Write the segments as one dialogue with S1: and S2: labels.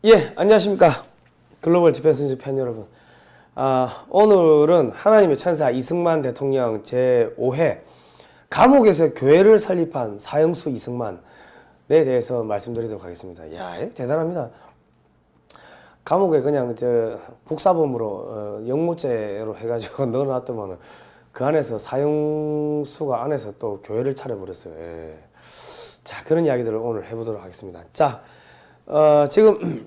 S1: 예, 안녕하십니까. 글로벌 디펜스 뉴스 팬 여러분. 오늘은 하나님의 천사 이승만 대통령 제5회 감옥에서 교회를 설립한 사형수 이승만에 대해서 말씀드리도록 하겠습니다. 야, 대단합니다. 감옥에 그냥 국사범으로 영모죄로 해가지고 넣어놨더만은 그 안에서 사형수가 안에서 또 교회를 차려버렸어요. 예. 자, 그런 이야기들을 오늘 해보도록 하겠습니다. 자, 지금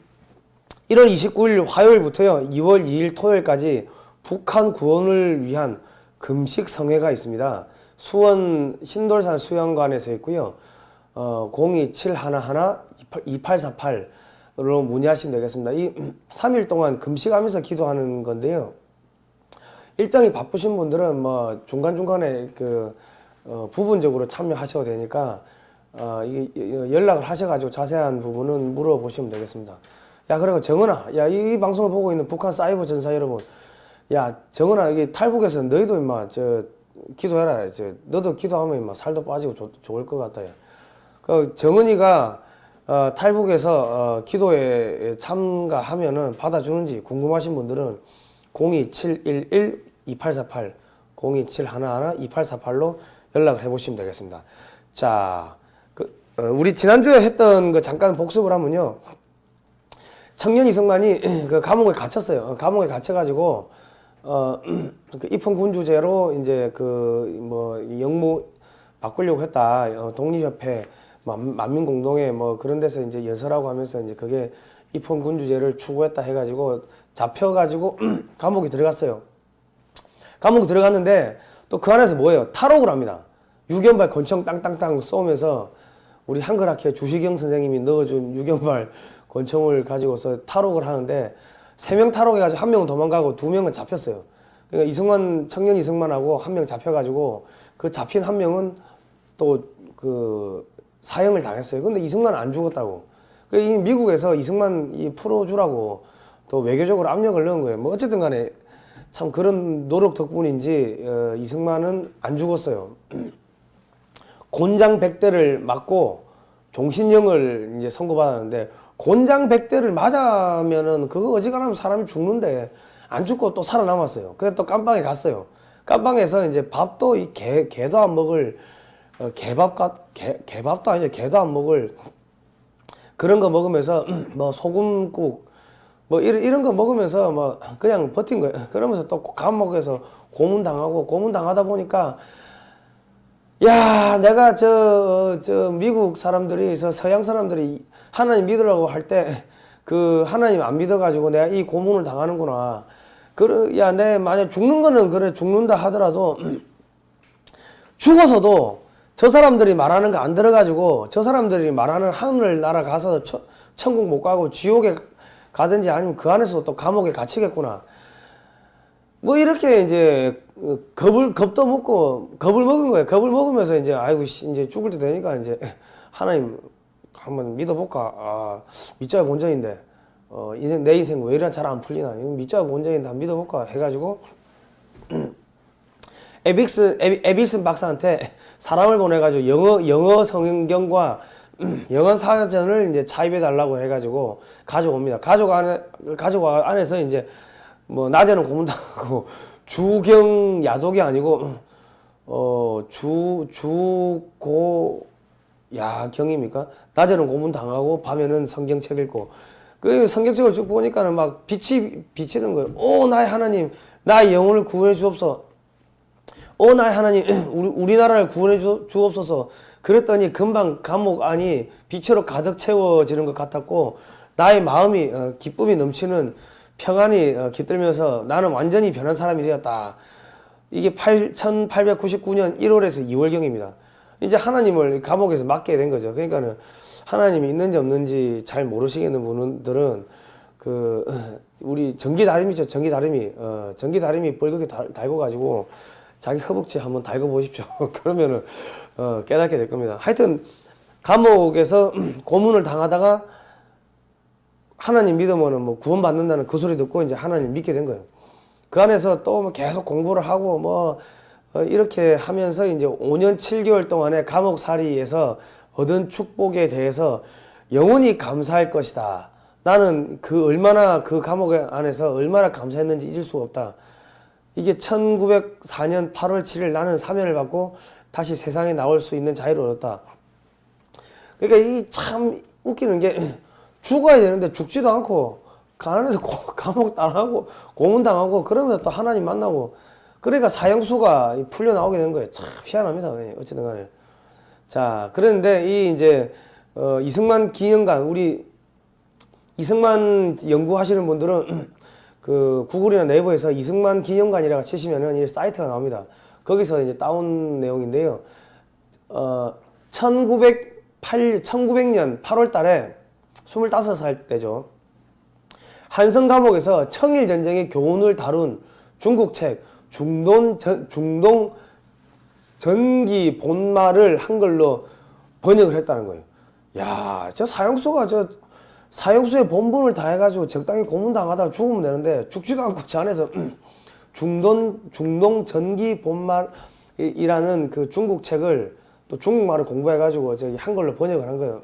S1: 1월 29일 화요일부터요, 2월 2일 토요일까지 북한 구원을 위한 금식 성회가 있습니다. 수원 신돌산 수영관에서 있고요. 02711-2848로 문의하시면 되겠습니다. 이 3일 동안 금식하면서 기도하는 건데요. 일정이 바쁘신 분들은 뭐 중간중간에 부분적으로 참여하셔도 되니까 연락을 하셔가지고 자세한 부분은 물어보시면 되겠습니다. 야, 그리고 정은아, 야, 이 방송을 보고 있는 북한 사이버 전사 여러분, 야, 정은아, 이게 탈북에서 너희도 임마 기도해라. 너도 기도하면 임마 살도 빠지고 좋을 것 같다. 그 정은이가 탈북에서 기도에 참가하면은 받아주는지 궁금하신 분들은 02711-2848 02711-2848로 연락을 해보시면 되겠습니다. 자, 우리 지난주에 했던 거 잠깐 복습을 하면요. 청년 이승만이 그 감옥에 갇혔어요. 감옥에 갇혀가지고, 입헌군주제로 이제 영무 바꾸려고 했다. 독립협회, 만민공동회 뭐 그런 데서 이제 연설하고 하면서 이제 그게 입헌군주제를 추구했다 해가지고 잡혀가지고 감옥에 들어갔어요. 감옥에 들어갔는데 또 그 안에서 뭐예요? 탈옥을 합니다. 유견발 권총 땅땅땅 쏘면서 우리 한글학회 주시경 선생님이 넣어준 유견발 권총을 가지고서 탈옥을 하는데 3명 탈옥해가지고 1명은 도망가고 2명은 잡혔어요. 그러니까 청년 이승만하고 1명 잡혀가지고 그 잡힌 1명은 또 사형을 당했어요. 근데 이승만은 안 죽었다고. 이 미국에서 이승만 풀어주라고 또 외교적으로 압력을 넣은 거예요. 뭐 어쨌든 간에 참 그런 노력 덕분인지 이승만은 안 죽었어요. 곤장 100대를 맞고 종신형을 이제 선고받았는데, 곤장 100대를 맞으면은 그거 어지간하면 사람이 죽는데 안 죽고 또 살아남았어요. 그래서 또 깜방에 갔어요. 깜방에서 이제 밥도 개도 안 먹을 개밥도 아니죠. 개도 안 먹을 그런 거 먹으면서 뭐 소금국 뭐 이런 거 먹으면서 뭐 그냥 버틴 거예요. 그러면서 또 감옥에서 고문당하다 보니까, 야, 내가 미국 사람들이, 서양 사람들이 하나님 믿으라고 할 때, 하나님 안 믿어가지고 내가 이 고문을 당하는구나. 야, 내 만약 죽는 거는 그래, 죽는다 하더라도, 죽어서도 저 사람들이 말하는 거 안 들어가지고, 저 사람들이 말하는 하늘나라 가서 천국 못 가고 지옥에 가든지 아니면 그 안에서 또 감옥에 갇히겠구나. 뭐 이렇게 이제 겁도 먹고 겁을 먹은 거예요. 겁을 먹으면서 이제 아이고 이제 죽을 때 되니까 이제 하나님 한번 믿어볼까. 믿자가 본전인데 내 인생 왜 이래 잘 안 풀리나. 믿자가 본전인데 한번 믿어볼까 해가지고 에빅슨 박사한테 사람을 보내가지고 영어 성경과 영어 사전을 이제 차입해 달라고 해가지고 가져옵니다. 가지고 안에서 이제 뭐 낮에는 고문당하고 주경 야독이 아니고 주고 야경입니까? 낮에는 고문당하고 밤에는 성경책 읽고, 그 성경책을 쭉 보니까는 막 빛이 비치는 거예요. 오, 나의 하나님, 나의 영혼을 구원해 주옵소서. 오, 나의 하나님, 우리나라를 구원해 주옵소서. 그랬더니 금방 감옥 안이 빛으로 가득 채워지는 것 같았고, 나의 마음이 기쁨이 넘치는 평안이 깃들면서 나는 완전히 변한 사람이 되었다. 이게 1899년 1월에서 2월경입니다. 이제 하나님을 감옥에서 맡게 된 거죠. 그러니까는 하나님이 있는지 없는지 잘 모르시겠는 분들은 우리 전기다림이죠. 전기다림이 뻘겋게 달고 가지고 자기 허벅지 한번 달고 보십시오. 그러면은 깨닫게 될 겁니다. 하여튼 감옥에서 고문을 당하다가 하나님 믿으면은 뭐 구원받는다는 그 소리 듣고 이제 하나님 믿게 된 거예요. 그 안에서 또 계속 공부를 하고 이렇게 하면서 이제 5년 7개월 동안의 감옥살이에서 얻은 축복에 대해서 영원히 감사할 것이다. 나는 그 얼마나 그 감옥 안에서 얼마나 감사했는지 잊을 수가 없다. 이게 1904년 8월 7일 나는 사면을 받고 다시 세상에 나올 수 있는 자유를 얻었다. 그러니까 이 참 웃기는 게 죽어야 되는데 죽지도 않고 가난해서 감옥 당하고 고문당하고 그러면서 또 하나님 만나고 그러니까 사형수가 풀려 나오게 된 거예요. 참 희한합니다. 어쨌든 간에. 자, 그런데 이 이제 이승만 기념관 우리 이승만 연구하시는 분들은 그 구글이나 네이버에서 이승만 기념관이라고 치시면은 이 사이트가 나옵니다. 거기서 이제 따온 내용인데요. 1900년 8월 달에 25살 때죠. 한성 감옥에서 청일 전쟁의 교훈을 다룬 중국 책 중동 전기 본말을 한글로 번역을 했다는 거예요. 야, 저 사형수의 본분을 다 해가지고 적당히 고문당하다가 죽으면 되는데 죽지도 않고 저 안에서 중동 전기 본말이라는 그 중국 책을 또 중국말을 공부해가지고 저기 한글로 번역을 한 거예요.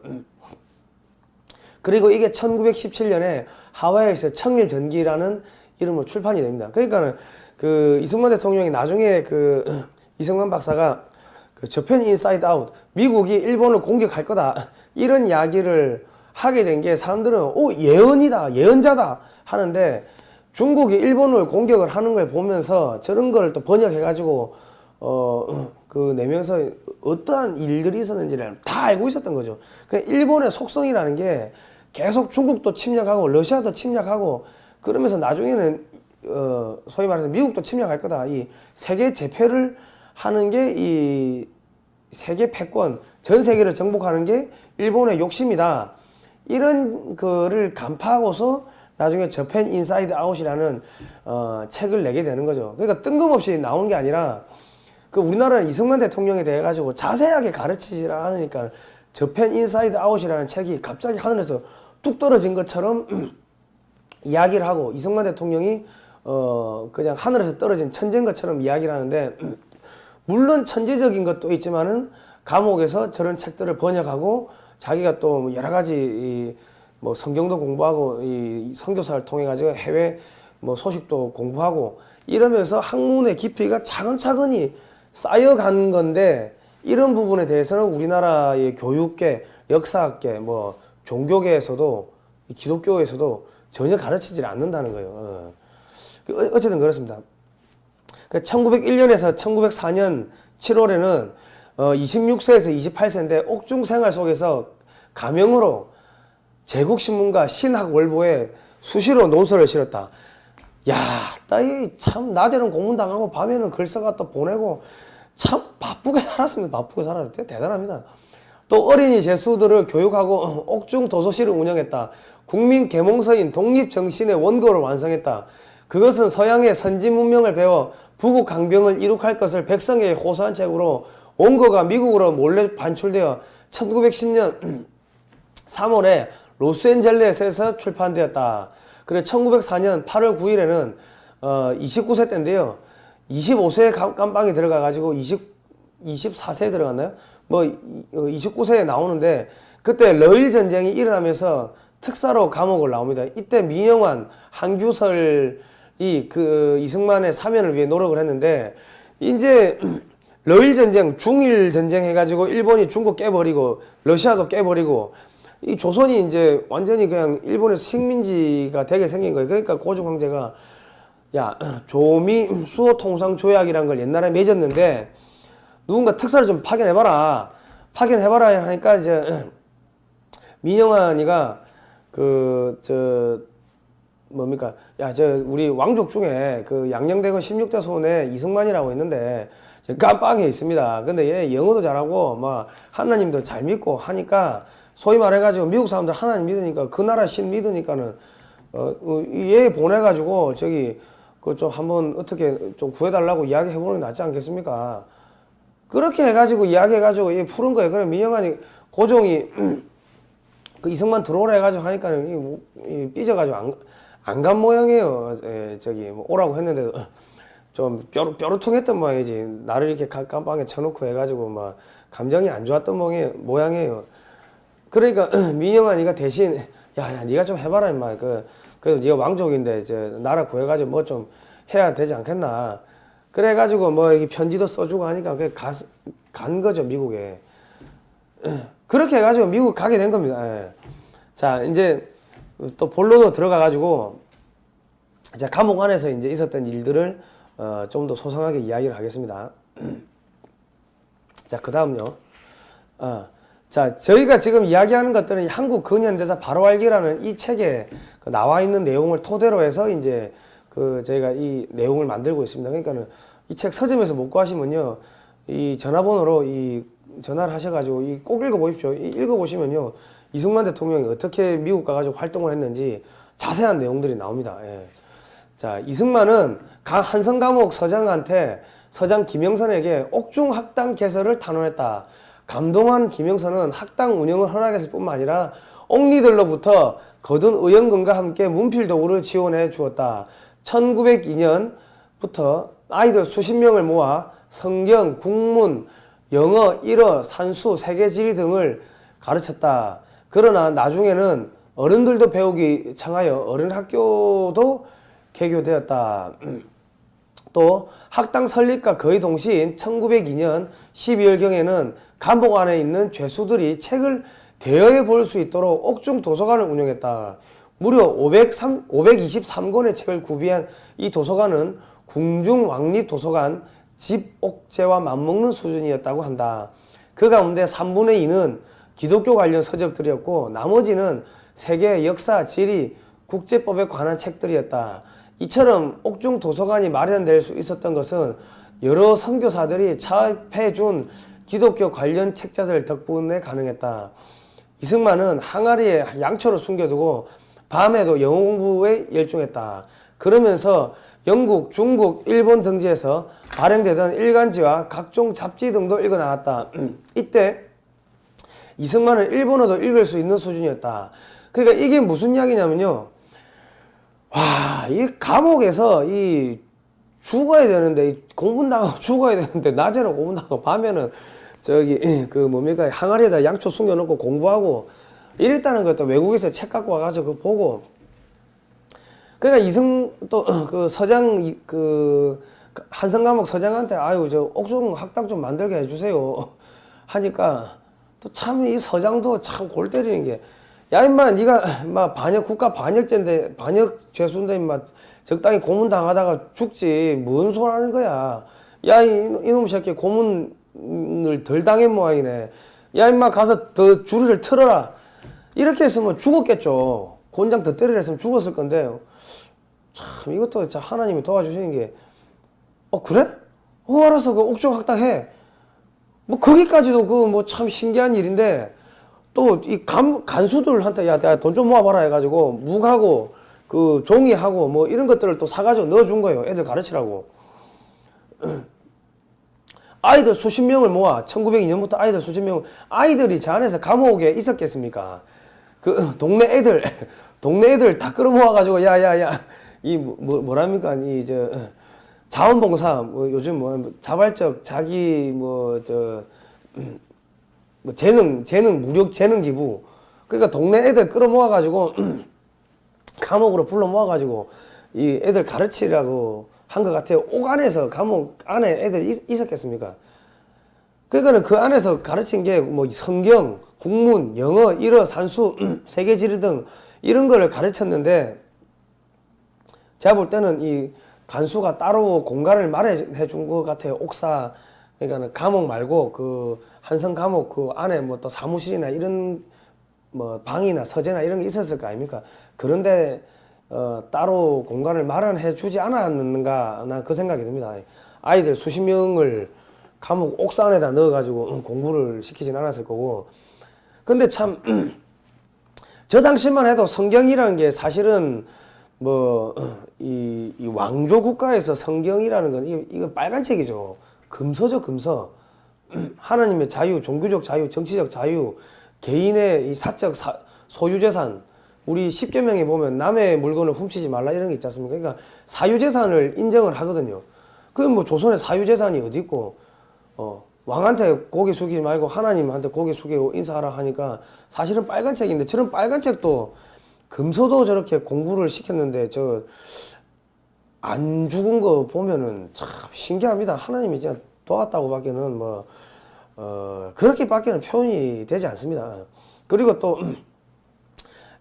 S1: 그리고 이게 1917년에 하와이에서 청일전기라는 이름으로 출판이 됩니다. 그러니까는 그 이승만 대통령이 나중에 그 이승만 박사가 그 저편 인사이드 아웃 미국이 일본을 공격할 거다 이런 이야기를 하게 된 게 사람들은 예언이다 예언자다 하는데 중국이 일본을 공격을 하는 걸 보면서 저런 걸 또 번역해 가지고 그 내면서 어떠한 일들이 있었는지를 다 알고 있었던 거죠. 그러니까 일본의 속성이라는 게 계속 중국도 침략하고 러시아도 침략하고 그러면서 나중에는 소위 말해서 미국도 침략할 거다. 이 세계 제패를 하는 게 이 세계 패권 전 세계를 정복하는 게 일본의 욕심이다. 이런 거를 간파하고서 나중에 저펜 인사이드 아웃이라는 책을 내게 되는 거죠. 그러니까 뜬금없이 나온 게 아니라 그 우리나라는 이승만 대통령에 대해 가지고 자세하게 가르치지 않으니까 저펜 인사이드 아웃이라는 책이 갑자기 하늘에서 뚝 떨어진 것처럼 이야기를 하고 이승만 대통령이 그냥 하늘에서 떨어진 천재인 것처럼 이야기를 하는데 물론 천재적인 것도 있지만은 감옥에서 저런 책들을 번역하고 자기가 또 여러 가지 뭐 성경도 공부하고 이 선교사를 통해 가지고 해외 뭐 소식도 공부하고 이러면서 학문의 깊이가 차근차근히 쌓여간 건데 이런 부분에 대해서는 우리나라의 교육계, 역사학계, 뭐 종교계에서도 기독교에서도 전혀 가르치지 않는다는 거예요. 어쨌든 그렇습니다. 1901년에서 1904년 7월에는 26세에서 28세인데 옥중 생활 속에서 가명으로 제국신문과 신학월보에 수시로 논설을 실었다. 야, 나이 참 낮에는 고문당하고 밤에는 글써가 또 보내고 참 바쁘게 살았습니다. 바쁘게 살았는데 대단합니다. 또 어린이 재수들을 교육하고 옥중 도서실을 운영했다. 국민 계몽서인 독립정신의 원고를 완성했다. 그것은 서양의 선진 문명을 배워 부국 강병을 이룩할 것을 백성에게 호소한 책으로 원고가 미국으로 몰래 반출되어 1910년 3월에 로스앤젤레스에서 출판되었다. 그리고 1904년 8월 9일에는 29세 때인데요. 25세에 깜빵이 들어가가지고 24세에 들어갔나요? 뭐 29세에 나오는데 그때 러일 전쟁이 일어나면서 특사로 감옥을 나옵니다. 이때 민영환, 한규설이 그 이승만의 사면을 위해 노력을 했는데 이제 러일 전쟁, 중일 전쟁 해가지고 일본이 중국 깨버리고 러시아도 깨버리고 이 조선이 이제 완전히 그냥 일본에서 식민지가 되게 생긴 거예요. 그러니까 고종 황제가 야 조미 수호 통상 조약이란 걸 옛날에 맺었는데 누군가 특사를 좀 파견해봐라 하니까 이제 민영환이가 뭡니까 우리 왕족 중에 그 양녕대건 16대 소원에 이승만이라고 있는데 깜빵에 있습니다. 근데 얘 영어도 잘하고 막 하나님도 잘 믿고 하니까 소위 말해가지고 미국 사람들 하나님 믿으니까 그 나라 신 믿으니까는 얘 보내가지고 저기 그 좀 한번 어떻게 좀 구해달라고 이야기해보는 게 낫지 않겠습니까? 그렇게 해가지고 이야기해가지고 얘 푸른 거예요. 그럼 민영환이 고종이 그 이승만 들어오라 해가지고 하니까 삐져가지고 안 간 모양이에요. 저기 뭐 오라고 했는데도 좀 뾰루퉁했던 모양이지. 나를 이렇게 깜빵에 쳐놓고 해가지고 막 감정이 안 좋았던 모양이에요. 그러니까 민영환이가 대신 야야 네가 좀 해봐라 임마. 그래도 네가 왕족인데 이제 나라 구해가지고 뭐 좀 해야 되지 않겠나. 그래가지고 뭐 이 편지도 써주고 하니까 간 거죠 미국에. 그렇게 해가지고 미국 가게 된 겁니다. 예. 자 이제 또 본론으로 들어가가지고 이제 감옥 안에서 이제 있었던 일들을 좀 더 소상하게 이야기를 하겠습니다. 자, 그 다음요. 자, 저희가 지금 이야기하는 것들은 한국 근현대사 바로 알기라는 이 책에 나와 있는 내용을 토대로 해서 이제 저희가 이 내용을 만들고 있습니다. 그러니까는 이 책 서점에서 못 구하시면요. 이 전화번호로 전화를 하셔가지고 꼭 읽어보십시오. 읽어보시면요. 이승만 대통령이 어떻게 미국 가가지고 활동을 했는지 자세한 내용들이 나옵니다. 예. 자, 이승만은 한성감옥 서장한테 서장 김영선에게 옥중 학당 개설을 탄원했다. 감동한 김영선은 학당 운영을 허락했을 뿐만 아니라 옥리들로부터 거둔 의원금과 함께 문필 도구를 지원해 주었다. 1902년부터 아이들 수십 명을 모아 성경, 국문, 영어, 일어, 산수, 세계지리 등을 가르쳤다. 그러나 나중에는 어른들도 배우기 청하여 어른학교도 개교되었다. 또 학당 설립과 거의 동시인 1902년 12월경에는 감옥 안에 있는 죄수들이 책을 대여해 볼 수 있도록 옥중 도서관을 운영했다. 무려 523권의 책을 구비한 이 도서관은 궁중왕립도서관 집옥제와 맞먹는 수준이었다고 한다. 그 가운데 3분의 2는 기독교 관련 서적들이었고 나머지는 세계 역사, 지리, 국제법에 관한 책들이었다. 이처럼 옥중 도서관이 마련될 수 있었던 것은 여러 선교사들이 차입해준 기독교 관련 책자들 덕분에 가능했다. 이승만은 항아리에 양초를 숨겨두고 밤에도 영어 공부에 열중했다. 그러면서 영국, 중국, 일본 등지에서 발행되던 일간지와 각종 잡지 등도 읽어나갔다. 이때 이승만은 일본어도 읽을 수 있는 수준이었다. 그러니까 이게 무슨 이야기냐면요. 와, 이 감옥에서 죽어야 되는데, 공분당하고 죽어야 되는데, 낮에는 공분당하고, 밤에는 항아리에다 양초 숨겨놓고 공부하고, 이랬다는 것도 외국에서 책 갖고 와가지고 그거 보고, 그러니까 한성감옥 서장한테, 아유, 옥중 학당 좀 만들게 해주세요. 하니까, 또 참 이 서장도 참 골 때리는 게, 야, 임마, 니가, 국가 반역죄인데, 반역 죄수인데, 임마, 적당히 고문 당하다가 죽지. 뭔 소리 하는 거야. 야, 이놈 새끼 고문을 덜 당한 모양이네. 야, 임마, 가서 더 줄을 틀어라. 이렇게 했으면 죽었겠죠. 곤장 더 때리려 했으면 죽었을 건데, 참, 이것도 진짜 하나님이 도와주시는 게, 그래? 알았어. 그 옥중 학당해. 뭐, 거기까지도 참 신기한 일인데, 또 이 간수들한테 야, 돈 좀 모아봐라 해가지고 묵하고 종이하고 뭐 이런 것들을 또 사가지고 넣어준 거예요. 애들 가르치라고. 아이들 수십 명을 모아 1902년부터 아이들 수십 명, 아이들이 저 안에서 감옥에 있었겠습니까? 동네 애들 다 끌어모아가지고 야야야 뭐랍니까 자원봉사 요즘 자발적 자기 무력 재능 기부. 그러니까 동네 애들 끌어모아가지고, 감옥으로 불러 모아가지고, 이 애들 가르치라고 한 것 같아요. 감옥 안에 애들이 있었겠습니까? 그러니까는 그 안에서 가르친 게 성경, 국문, 영어, 일어, 산수, 세계지리 등 이런 거를 가르쳤는데, 제가 볼 때는 이 간수가 따로 공간을 마련해 준 것 같아요. 옥사. 그러니까는 감옥 말고 한성 감옥 안에 또 사무실이나 이런 방이나 서재나 이런 게 있었을 거 아닙니까? 그런데 따로 공간을 마련해 주지 않았는가 난 그 생각이 듭니다. 아이들 수십 명을 감옥 옥상 안에다 넣어가지고 공부를 시키진 않았을 거고. 근데 참 저 당시만 해도 성경이라는 게 사실은 이 왕조 국가에서 성경이라는 건 이거 빨간 책이죠. 금서죠, 금서. 하나님의 자유, 종교적 자유, 정치적 자유, 개인의 이 사적 소유재산. 우리 10계명에 보면 남의 물건을 훔치지 말라 이런 게 있지 않습니까? 그러니까 사유재산을 인정을 하거든요. 조선에 사유재산이 어디 있고, 왕한테 고개 숙이지 말고 하나님한테 고개 숙이고 인사하라 하니까 사실은 빨간 책인데, 저런 빨간 책도 금소도 저렇게 공부를 시켰는데 저 안 죽은 거 보면은 참 신기합니다. 하나님이 진짜 도왔다고밖에는 뭐 그렇게밖에는 표현이 되지 않습니다. 그리고 또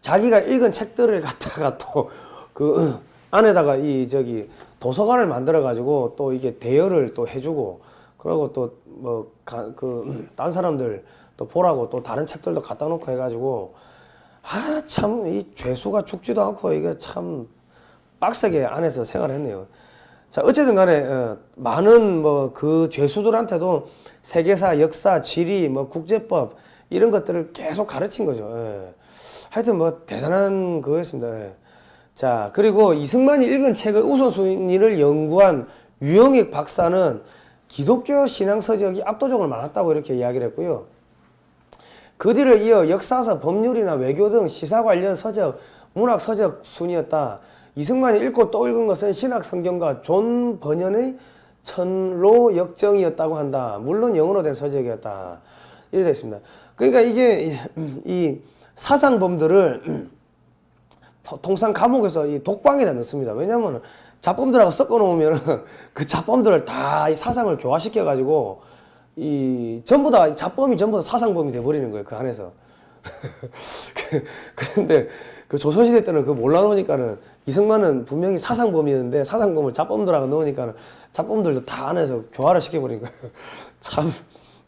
S1: 자기가 읽은 책들을 갖다가 또 그 안에다가 이 저기 도서관을 만들어 가지고 또 이게 대여를 또 해주고, 그리고 또 뭐 그 딴 사람들 또 보라고 또 다른 책들도 갖다 놓고 해가지고 참 이 죄수가 죽지도 않고 이게 참 빡세게 안에서 생활했네요. 자, 어쨌든 간에 많은 뭐 그 죄수들한테도 세계사, 역사, 지리, 뭐 국제법 이런 것들을 계속 가르친 거죠. 예. 하여튼 뭐 대단한 그거였습니다. 예. 자, 그리고 이승만이 읽은 책의 우선순위를 연구한 유영익 박사는 기독교 신앙 서적이 압도적으로 많았다고 이렇게 이야기를 했고요. 그 뒤를 이어 역사서, 법률이나 외교 등 시사 관련 서적, 문학 서적 순이었다. 이승만이 읽고 또 읽은 것은 신학 성경과 존 번연의 천로 역정이었다고 한다. 물론 영어로 된 서적이었다. 이렇게 되어 있습니다. 그러니까 이게 이 사상범들을 통상 감옥에서 이 독방에다 넣습니다. 왜냐하면 잡범들하고 섞어 놓으면 그 잡범들을 다 이 사상을 교화시켜 가지고 이 전부 다 잡범이 전부 다 사상범이 돼 버리는 거예요. 그 안에서. 그런데 그 조선시대 때는 그거 몰라 놓으니까는 이승만은 분명히 사상범이었는데 사상범을 잡범들하고 넣으니까는 잡범들도 다 안에서 교화를 시켜버린 거예요. 참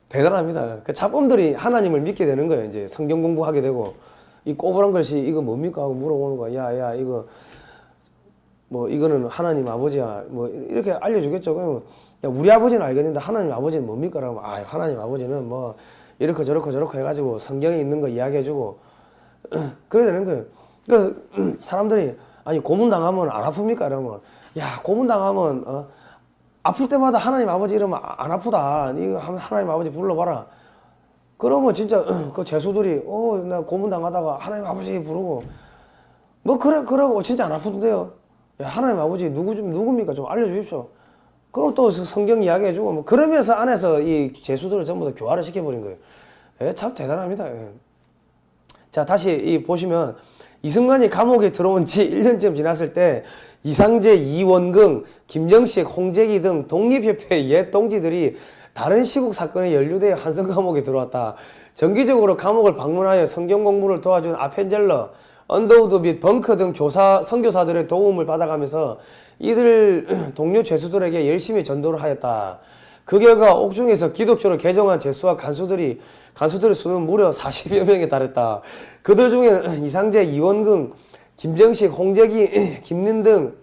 S1: 대단합니다. 그 잡범들이 하나님을 믿게 되는 거예요. 이제 성경 공부하게 되고, 이 꼬부란 글씨 이거 뭡니까 하고 물어보는 거야. 야 이거 뭐 이거는 하나님 아버지야 뭐 이렇게 알려주겠죠. 그러면 야, 우리 아버지는 알겠는데 하나님 아버지는 뭡니까? 라고 하나님 아버지는 뭐 이렇게 저렇게 해가지고 성경에 있는 거 이야기해주고 그래야 되는 거예요. 그래서 사람들이 아니 고문 당하면 안 아픕니까? 이러면 야 고문 당하면 아플 때마다 하나님 아버지 이러면 안 아프다. 이거 하나님 아버지 불러봐라. 그러면 진짜 그 죄수들이 나 고문 당하다가 하나님 아버지 부르고 뭐 그러고 진짜 안 아프던데요. 야, 하나님 아버지 누굽니까? 좀 알려주십시오. 그럼 또 성경 이야기해주고 뭐 그러면서 안에서 이 죄수들을 전부 다 교화를 시켜버린 거예요. 예, 참 대단합니다. 예. 자, 다시 이 보시면 이승만이 감옥에 들어온 지 1년쯤 지났을 때 이상재, 이원긍, 김정식, 홍재기 등 독립협회 옛 동지들이 다른 시국 사건에 연루되어 한성 감옥에 들어왔다. 정기적으로 감옥을 방문하여 성경 공부를 도와준 아펜젤러, 언더우드 및 벙커 등 선교사들의 도움을 받아가면서 이들 동료 죄수들에게 열심히 전도를 하였다. 그 결과 옥중에서 기독교로 개종한 죄수와 간수들의 수는 무려 40여 명에 달했다. 그들 중에는 이상재, 이원긍, 김정식, 홍재기, 김린 등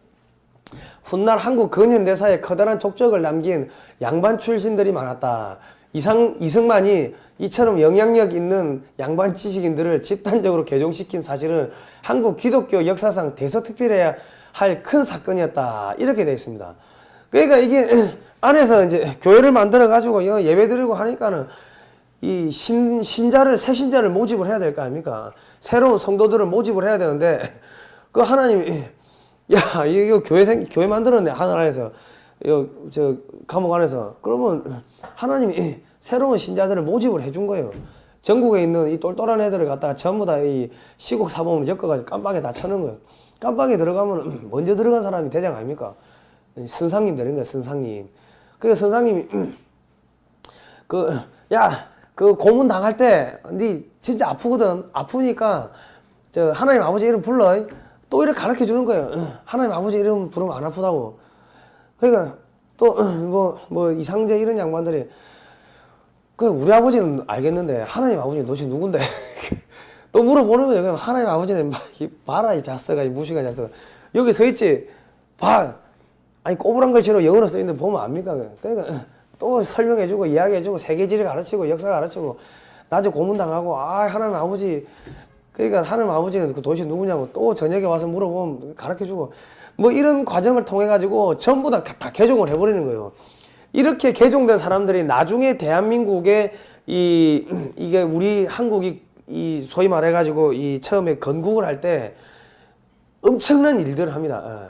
S1: 훗날 한국 근현대사에 커다란 족적을 남긴 양반 출신들이 많았다. 이승만이 이처럼 영향력 있는 양반 지식인들을 집단적으로 개종시킨 사실은 한국 기독교 역사상 대서특필해야 할 큰 사건이었다. 이렇게 되어 있습니다. 그러니까 이게 안에서 이제 교회를 만들어 가지고 예배 드리고 하니까는 이 새 신자를 모집을 해야 될 거 아닙니까? 새로운 성도들을 모집을 해야 되는데 그 하나님이 야 이거 교회 만들었네 하늘 안에서 저 감옥 안에서. 그러면 하나님이 새로운 신자들을 모집을 해준 거예요. 전국에 있는 이 똘똘한 애들을 갖다가 전부 다 이 시국 사범을 엮어가지고 깜빵에 다 쳐는 거예요. 깜빵에 들어가면 먼저 들어간 사람이 대장 아닙니까? 선상님 되는 거예요, 선상님. 그래서 선상님이 그 고문 당할 때 니 진짜 아프거든. 아프니까 저 하나님 아버지 이름 불러. 또 이렇게 가르쳐 주는 거예요. 하나님 아버지 이름 부르면 안 아프다고. 그러니까 또 뭐 이상재 이런 양반들이 그 우리 아버지는 알겠는데 하나님 아버지는 도대체 누군데? 또 물어보는 거예요. 하나님 아버지는 봐라 이 자스가 이 무시가 자스가 여기 서 있지. 봐. 아니 꼬부란 글씨로 영어로 써 있는데 보면 압니까? 그러니까 또 설명해주고 이야기해주고 세계지리 가르치고 역사 가르치고 낮에 고문당하고 하나님 아버지 그러니까 하나님 아버지는 그 도대체 누구냐고 또 저녁에 와서 물어보면 가르쳐주고 뭐 이런 과정을 통해 가지고 전부 다 개종을 해버리는 거예요. 이렇게 개종된 사람들이 나중에 대한민국에 이게 우리 한국이 소위 말해 가지고 이 처음에 건국을 할 때 엄청난 일들을 합니다.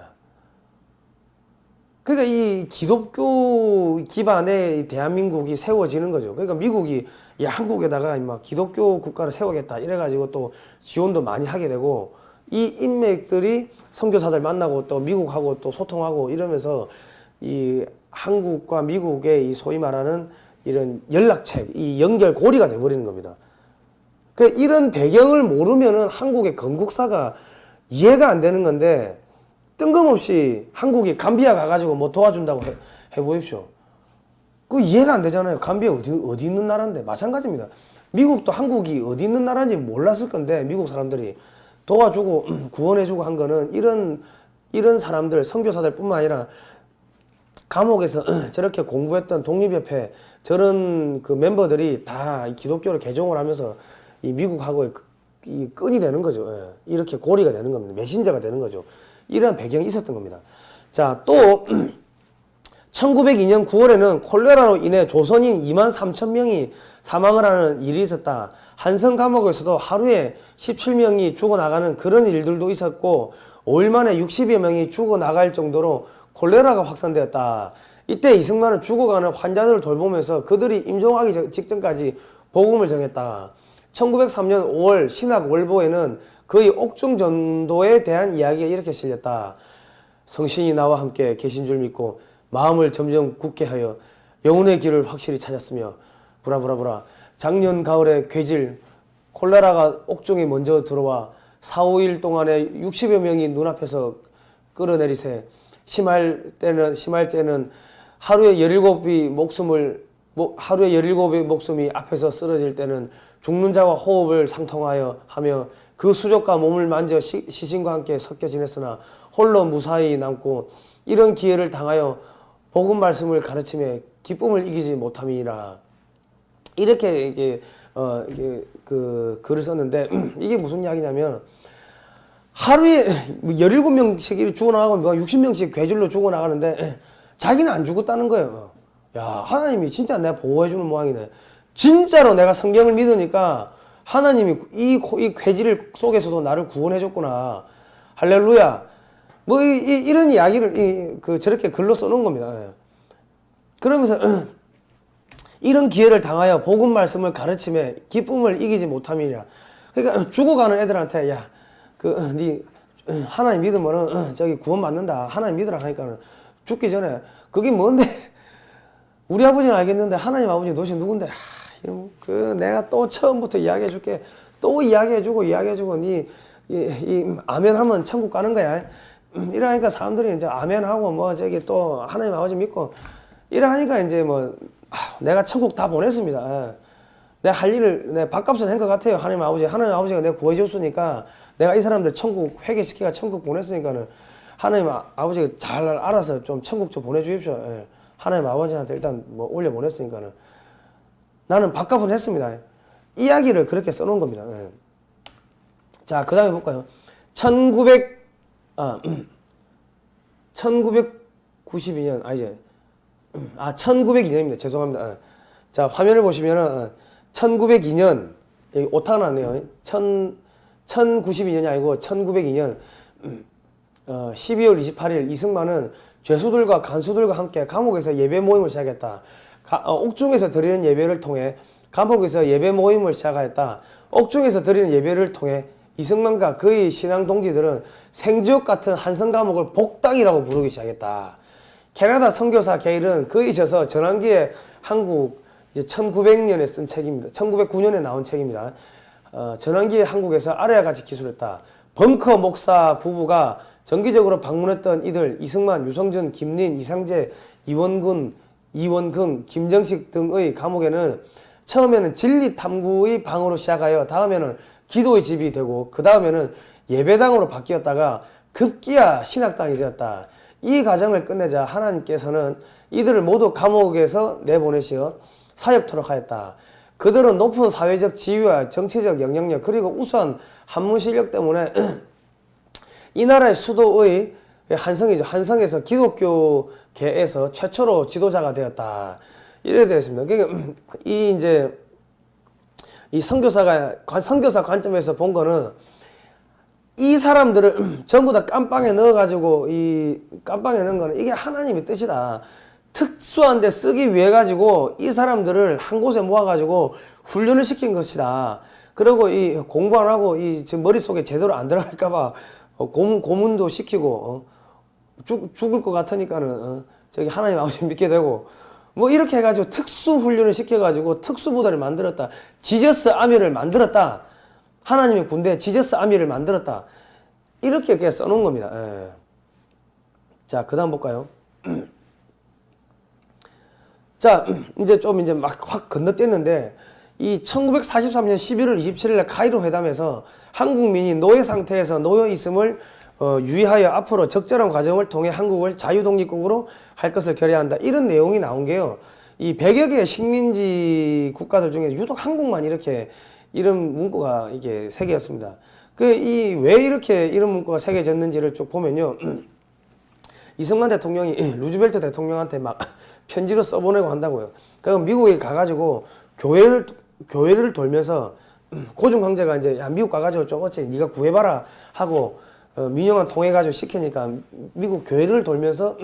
S1: 그러니까 이 기독교 기반의 대한민국이 세워지는 거죠. 그러니까 미국이 한국에다가 막 기독교 국가를 세우겠다 이래가지고 또 지원도 많이 하게 되고 이 인맥들이 선교사들 만나고 또 미국하고 또 소통하고 이러면서 이 한국과 미국의 이 소위 말하는 이런 연락책, 이 연결고리가 돼버리는 겁니다. 그 이런 배경을 모르면은 한국의 건국사가 이해가 안 되는 건데, 뜬금없이 한국이 감비아 가가지고 뭐 도와준다고 해보십시오. 그 이해가 안 되잖아요. 감비아 어디 있는 나라인데. 마찬가지입니다. 미국도 한국이 어디 있는 나라인지 몰랐을 건데, 미국 사람들이 도와주고 구원해주고 한 거는 이런 사람들, 선교사들 뿐만 아니라 감옥에서 저렇게 공부했던 독립협회 저런 그 멤버들이 다 기독교를 개종을 하면서 이 미국하고의 이 끈이 되는 거죠. 예. 이렇게 고리가 되는 겁니다. 메신저가 되는 거죠. 이런 배경이 있었던 겁니다. 자, 또 1902년 9월에는 콜레라로 인해 조선인 2만 3천 명이 사망을 하는 일이 있었다. 한성 감옥에서도 하루에 17명이 죽어나가는 그런 일들도 있었고 5일 만에 60여 명이 죽어나갈 정도로 콜레라가 확산되었다. 이때 이승만은 죽어가는 환자들을 돌보면서 그들이 임종하기 직전까지 복음을 전했다. 1903년 5월 신학월보에는 그의 옥중 전도에 대한 이야기가 이렇게 실렸다. 성신이 나와 함께 계신 줄 믿고 마음을 점점 굳게 하여 영혼의 길을 확실히 찾았으며 브라브라브라 작년 가을에 괴질 콜레라가 옥중에 먼저 들어와 4, 5일 동안에 60여 명이 눈앞에서 끌어내리세 심할 때는 하루에 17의 목숨이 앞에서 쓰러질 때는 죽는 자와 호흡을 상통하여 하며 그 수족과 몸을 만져 시신과 함께 섞여 지냈으나 홀로 무사히 남고 이런 기회를 당하여 복음 말씀을 가르치며 기쁨을 이기지 못함이라. 이렇게 그 글을 썼는데 이게 무슨 이야기냐면 하루에 17명씩 죽어나가고 60명씩 괴질로 죽어나가는데 자기는 안 죽었다는 거예요. 야, 하나님이 진짜 내가 보호해주는 모양이네. 진짜로 내가 성경을 믿으니까 하나님이 이 괴질 속에서도 나를 구원해줬구나. 할렐루야. 뭐 이런 이야기를 저렇게 글로 써놓은 겁니다. 그러면서 이런 기회를 당하여 복음 말씀을 가르치며 기쁨을 이기지 못함이냐. 그러니까 죽어가는 애들한테 야, 네 하나님 믿으면은 저기 구원 받는다. 하나님 믿으라 하니까는 죽기 전에 그게 뭔데? 우리 아버지는 알겠는데 하나님 아버지 도대체 누군데? 내가 또 처음부터 이야기해줄게. 또 이야기해주고 이 아멘하면 천국 가는 거야. 이러니까 사람들이 이제 아멘하고 뭐 저기 또 하나님 아버지 믿고 이러니까 이제 뭐 내가 천국 다 보냈습니다. 내가 할 일을 내 밥값은 한 것 같아요. 하나님 아버지가 내가 구해줬으니까 내가 이 사람들 천국 회개시키가 천국 보냈으니까는 하나님 아버지가 잘 알아서 좀 천국 좀 보내주십시오. 하나님 아버지한테 일단 뭐 올려 보냈으니까는 나는 밥값은 했습니다. 이야기를 그렇게 써놓은 겁니다. 자, 그 다음에 볼까요? 1992년, 1902년입니다. 죄송합니다. 자, 화면을 보시면은, 1902년, 여기 오타가 났네요. 1092년이 아니고, 1902년, 12월 28일, 이승만은 죄수들과 간수들과 함께 감옥에서 예배 모임을 시작했다. 옥중에서 드리는 예배를 통해 감옥에서 예배 모임을 시작하였다. 옥중에서 드리는 예배를 통해 이승만과 그의 신앙 동지들은 생지옥 같은 한성 감옥을 복당이라고 부르기 시작했다. 캐나다 선교사 게일은 그에 있어서 전환기에 한국 이제 1900년에 쓴 책입니다. 1909년에 나온 책입니다. 전환기에 한국에서 아래와 같이 기술했다. 벙커 목사 부부가 정기적으로 방문했던 이들 이승만, 유성준, 김린, 이상재, 이원근, 김정식 등의 감옥에는 처음에는 진리탐구의 방으로 시작하여 다음에는 기도의 집이 되고 그 다음에는 예배당으로 바뀌었다가 급기야 신학당이 되었다. 이 과정을 끝내자 하나님께서는 이들을 모두 감옥에서 내보내시어 사역토록 하였다. 그들은 높은 사회적 지위와 정치적 영향력 그리고 우수한 한문 실력 때문에 이 나라의 수도의 한성이죠. 한성에서 기독교계에서 최초로 지도자가 되었다. 이래 되었습니다. 그러니까 이 선교사 관점에서 본 거는 이 사람들을 전부 다 깜빵에 넣어가지고 이 깜빵에 넣은 거는 이게 하나님의 뜻이다. 특수한 데 쓰기 위해 가지고 이 사람들을 한 곳에 모아 가지고 훈련을 시킨 것이다. 그리고 이 공부 안 하고 이 지금 머릿속에 제대로 안 들어갈까 봐 고문도 시키고 죽을 것 같으니까는 저기 하나님 아버지 믿게 되고 뭐 이렇게 해가지고 특수 훈련을 시켜가지고 특수 부대를 만들었다. 지저스 아미를 만들었다. 하나님의 군대 지저스 아미를 만들었다. 이렇게 그냥 써놓은 겁니다. 예. 자, 그 다음 볼까요? 자, 이제 좀 이제 막 확 건너뛰었는데 이 1943년 11월 27일 카이로 회담에서 한국민이 노예 상태에서 놓여 있음을 유의하여 앞으로 적절한 과정을 통해 한국을 자유독립국으로 할 것을 결의한다. 이런 내용이 나온 게요. 이 100여 개의 식민지 국가들 중에 유독 한국만 이렇게 이런 문구가 이게 새겨졌습니다. 왜 이렇게 이런 문구가 새겨졌는지를 쭉 보면요. 이승만 대통령이 루즈벨트 대통령한테 막 편지도 써보내고 한다고요. 그리고 미국에 가가지고 교회를 돌면서 고종 황제가 이제 야, 미국 가가지고 좀 어째 네가 구해봐라 하고 민영환 통해가지고 시키니까 미국 교회를 돌면서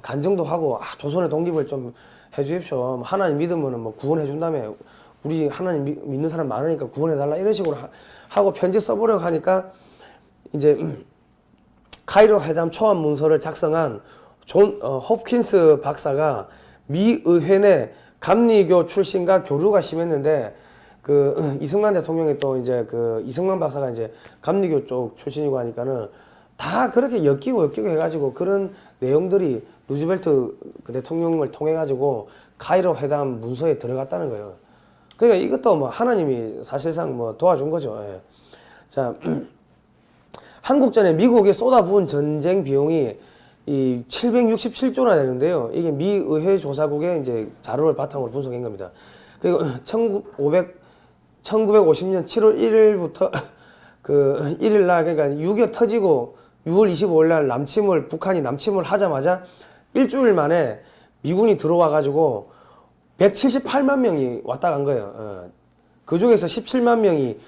S1: 간증도 하고 조선의 독립을 좀 해주십시오. 하나님 믿으면 뭐 구원해준다며 우리 하나님 믿는 사람 많으니까 구원해달라 이런 식으로 하고 편지 써보려고 하니까 이제 카이로 회담 초안 문서를 작성한 존 홉킨스 박사가 미 의회 내 감리교 출신과 교류가 심했는데 이승만 대통령이 또 이제 이승만 박사가 이제 감리교 쪽 출신이고 하니까는 다 그렇게 엮이고 해가지고 그런 내용들이 루즈벨트 대통령을 통해 가지고 카이로 회담 문서에 들어갔다는 거예요. 그러니까 이것도 뭐 하나님이 사실상 뭐 도와준 거죠. 예. 자, 한국전에 미국에 쏟아부은 전쟁 비용이 이 767조나 되는데요. 이게 미 의회 조사국의 이제 자료를 바탕으로 분석한 겁니다. 그리고 1950년 7월 1일부터 1일 날 그러니까 6.25 터지고 6월 25일 날 북한이 남침을 하자마자 일주일 만에 미군이 들어와 가지고 178만 명이 왔다 간 거예요. 그 중에서 17만 명이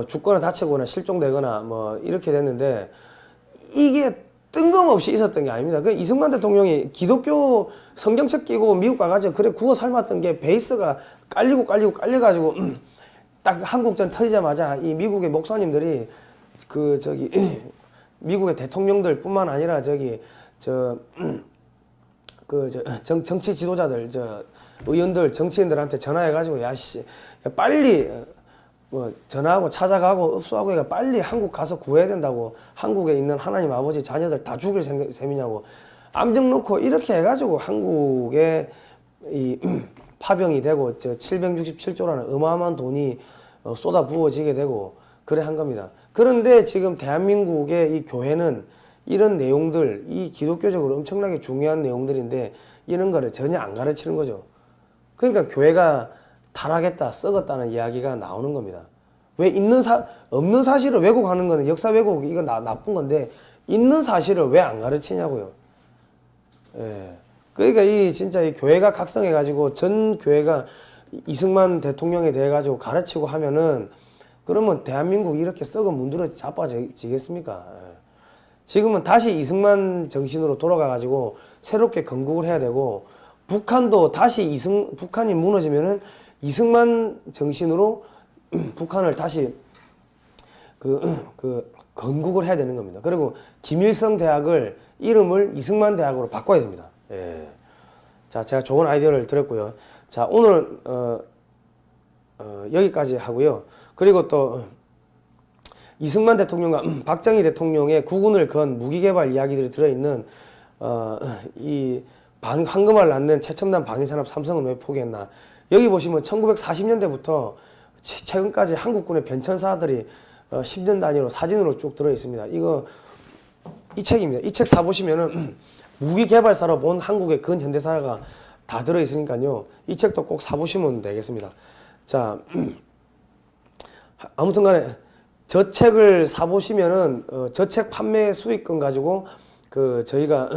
S1: 죽거나 다치거나 실종되거나 뭐 이렇게 됐는데 이게 뜬금없이 있었던 게 아닙니다. 이승만 대통령이 기독교 성경책 끼고 미국 가가지고 그래 구워 삶았던 게 베이스가 깔려가지고 딱 한국전 터지자마자 이 미국의 목사님들이 미국의 대통령들 뿐만 아니라 정치 지도자들 의원들 정치인들한테 전화해가지고 야씨 빨리 뭐 전화하고 찾아가고 읍수하고 해가 빨리 한국 가서 구해야 된다고 한국에 있는 하나님 아버지 자녀들 다 죽일 셈이냐고 암정 놓고 이렇게 해가지고 한국에 이 파병이 되고 767조라는 어마어마한 돈이 쏟아 부어지게 되고 그래 한 겁니다. 그런데 지금 대한민국의 이 교회는 이런 내용들 이 기독교적으로 엄청나게 중요한 내용들인데 이런 거를 전혀 안 가르치는 거죠. 그러니까 교회가 타락했다, 썩었다는 이야기가 나오는 겁니다. 왜 없는 사실을 왜곡하는 거는 역사 왜곡, 이거 나쁜 건데, 있는 사실을 왜 안 가르치냐고요. 예. 그러니까 진짜 이 교회가 각성해가지고 전 교회가 이승만 대통령에 대해 가지고 가르치고 하면은, 그러면 대한민국이 이렇게 썩은 문드러 자빠지겠습니까? 예. 지금은 다시 이승만 정신으로 돌아가가지고 새롭게 건국을 해야 되고, 북한도 다시 북한이 무너지면은 이승만 정신으로 북한을 다시 건국을 해야 되는 겁니다. 그리고 김일성 대학을 이름을 이승만 대학으로 바꿔야 됩니다. 예. 자, 제가 좋은 아이디어를 드렸고요. 자, 오늘 여기까지 하고요. 그리고 또 이승만 대통령과 박정희 대통령의 국운을 건 무기개발 이야기들이 들어있는 이 황금알 낳는 최첨단 방위산업 삼성은 왜 포기했나. 여기 보시면 1940년대부터 최근까지 한국군의 변천사들이 10년 단위로 사진으로 쭉 들어 있습니다. 이 책입니다. 이 책 사보시면은 무기 개발사로 본 한국의 근현대사가 다 들어 있으니까요. 이 책도 꼭 사보시면 되겠습니다. 자, 아무튼 간에 저 책을 사보시면은 저 책 판매 수익금 가지고 저희가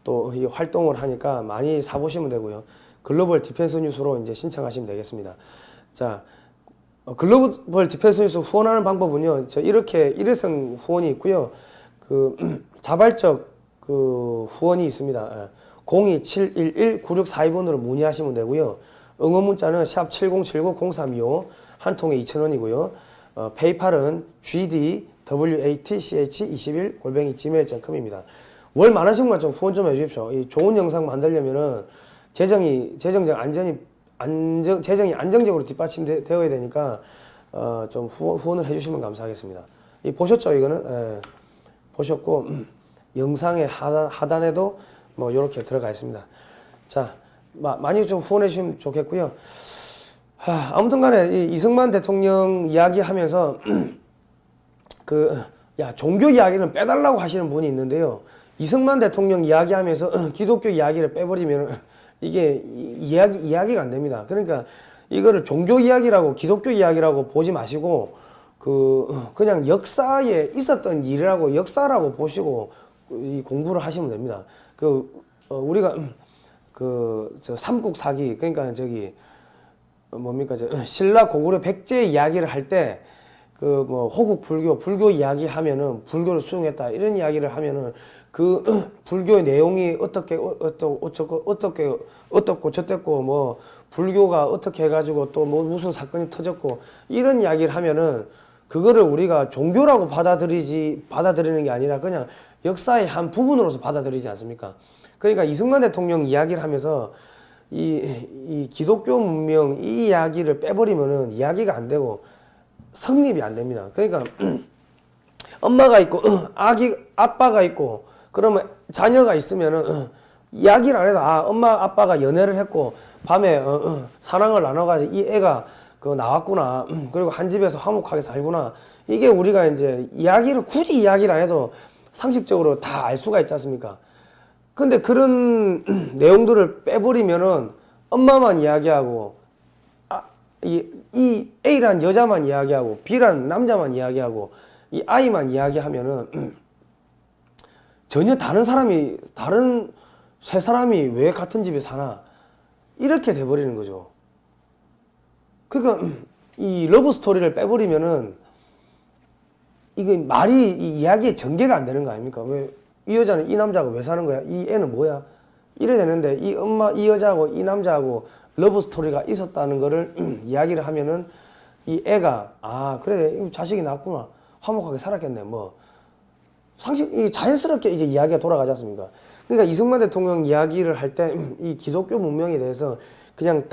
S1: 또 이 활동을 하니까 많이 사보시면 되고요. 글로벌 디펜스 뉴스로 이제 신청하시면 되겠습니다. 자, 글로벌 디펜스 뉴스 후원하는 방법은요. 이렇게 일회성 후원이 있고요. 자발적 후원이 있습니다. 02-711-9642번으로 문의하시면 되고요. 응원 문자는 샵 7079-0325 한 통에 2,000원이고요. 페이팔은 gdwatch21@gmail.com입니다. 월 만 원씩만 좀 후원 좀 해주십시오. 이 좋은 영상 만들려면은 재정이 안정적으로 뒷받침되어야 되니까 좀 후원을 해주시면 감사하겠습니다. 보셨죠? 이거는 보셨고 영상의 하단에도 뭐 이렇게 들어가 있습니다. 자, 많이 좀 후원해 주시면 좋겠고요. 아무튼간에 이승만 대통령 이야기하면서 종교 이야기는 빼달라고 하시는 분이 있는데요. 이승만 대통령 이야기하면서 기독교 이야기를 빼버리면 이게 이야기가 안 됩니다. 그러니까 이거를 종교 이야기라고 기독교 이야기라고 보지 마시고 그냥 역사에 있었던 일이라고 역사라고 보시고 이 공부를 하시면 됩니다. 우리가 삼국사기 그러니까 신라 고구려 백제 이야기를 할 때 호국 불교 이야기 하면은 불교를 수용했다 이런 이야기를 하면은 불교의 내용이 어떻고 저떻고 뭐 불교가 어떻게 해가지고 또 뭐 무슨 사건이 터졌고 이런 이야기를 하면은 그거를 우리가 종교라고 받아들이는 게 아니라 그냥 역사의 한 부분으로서 받아들이지 않습니까? 그러니까 이승만 대통령 이야기를 하면서 이 기독교 문명 이 이야기를 빼버리면은 이야기가 안 되고 성립이 안 됩니다. 그러니까 엄마가 있고 아빠가 있고 그러면 자녀가 있으면은 이야기를 안 해도 엄마 아빠가 연애를 했고 밤에 사랑을 나눠가지고 이 애가 나왔구나. 그리고 한 집에서 화목하게 살구나. 이게 우리가 이제 굳이 이야기를 안 해도 상식적으로 다 알 수가 있지 않습니까? 근데 그런 내용들을 빼버리면은 엄마만 이야기하고 이 A란 여자만 이야기하고 B란 남자만 이야기하고 이 아이만 이야기하면은 전혀 다른 세 사람이 왜 같은 집에 사나 이렇게 돼버리는 거죠. 그러니까 이 러브 스토리를 빼버리면은 이게 이 이야기의 전개가 안 되는 거 아닙니까? 왜 이 여자는 이 남자하고 왜 사는 거야? 이 애는 뭐야? 이래 되는데 이 여자하고 이 남자하고 러브 스토리가 있었다는 거를 이야기를 하면은 이 애가 그래 자식이 낳았구나 화목하게 살았겠네 뭐 자연스럽게 이게 이야기가 돌아가지 않습니까? 그러니까 이승만 대통령 이야기를 할 때 이 기독교 문명에 대해서 그냥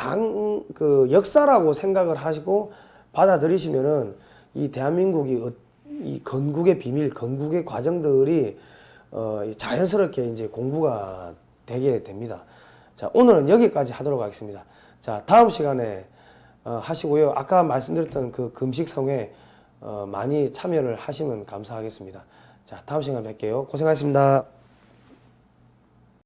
S1: 역사라고 생각을 하시고 받아들이시면은 이 대한민국이 이 건국의 비밀, 건국의 과정들이 자연스럽게 이제 공부가 되게 됩니다. 자, 오늘은 여기까지 하도록 하겠습니다. 자, 다음 시간에 하시고요. 아까 말씀드렸던 금식성회 많이 참여를 하시면 감사하겠습니다. 자, 다음 시간에 뵐게요. 고생하셨습니다.